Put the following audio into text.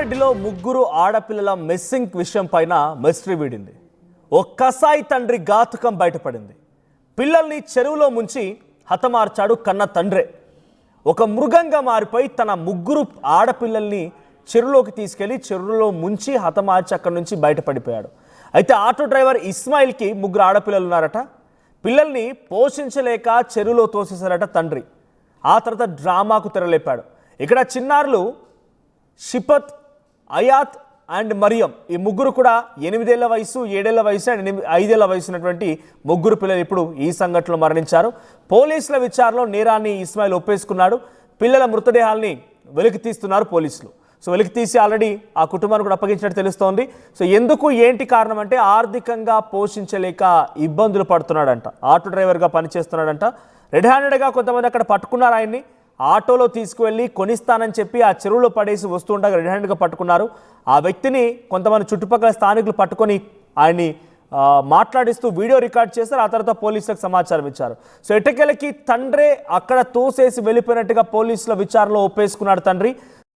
రెడ్డిలో ముగ్గురు ఆడపిల్లల మిస్సింగ్ విషయం పైన మిస్టరీ వీడింది. ఓ కసాయి తండ్రి ఘాతుకం బయటపడింది. పిల్లల్ని చెరువులో ముంచి హతమార్చాడు కన్న తండ్రే. ఒక మృగంగా మారిపోయి తన ముగ్గురు ఆడపిల్లల్ని చెరువులోకి తీసుకెళ్లి చెరువులో ముంచి హతమార్చి అక్కడి నుంచి బయటపడిపోయాడు. అయితే ఆటో డ్రైవర్ ఇస్మాయిల్కి ముగ్గురు ఆడపిల్లలు ఉన్నారట. పిల్లల్ని పోషించలేక చెరువులో తోసేశారట తండ్రి. ఆ తర్వాత డ్రామాకు తెరలేపాడు. ఇక్కడ చిన్నారులు షిపత్, అయాత్ అండ్ మరియం, ఈ ముగ్గురు కూడా 8 ఏళ్ల వయసు, 7 ఏళ్ల వయసు అండ్ 5 ఏళ్ల వయసు ఉన్నటువంటి ముగ్గురు పిల్లలు ఇప్పుడు ఈ సంఘటనలో మరణించారు. పోలీసుల విచారణలో నేరాన్ని ఇస్మాయిల్ ఒప్పేసుకున్నాడు. పిల్లల మృతదేహాల్ని వెలికి తీస్తున్నారు పోలీసులు. సో వెలికి తీసి ఆల్రెడీ ఆ కుటుంబాన్ని కూడా అప్పగించినట్టు తెలుస్తోంది. సో ఎందుకు ఏంటి కారణం అంటే ఆర్థికంగా పోషించలేక ఇబ్బందులు పడుతున్నాడంట. ఆటో డ్రైవర్గా పనిచేస్తున్నాడంట. రెడ్ హ్యాండెడ్గా కొంతమంది అక్కడ పట్టుకున్నారు ఆయన్ని. ఆటోలో తీసుకువెళ్ళి కొనిస్తానని చెప్పి ఆ చెరువులో పడేసి వస్తుండగా రెడ్ హ్యాండ్గా పట్టుకున్నారు. ఆ వ్యక్తిని కొంతమంది చుట్టుపక్కల స్థానికులు పట్టుకొని ఆయన్ని మాట్లాడిస్తూ వీడియో రికార్డ్ చేశారు. ఆ తర్వాత పోలీసులకు సమాచారం ఇచ్చారు. సో ఎట్టకేలకి తండ్రే అక్కడ తోసేసి వెళ్ళిపోయినట్టుగా పోలీసుల విచారణలో ఒప్పేసుకున్నాడు తండ్రి.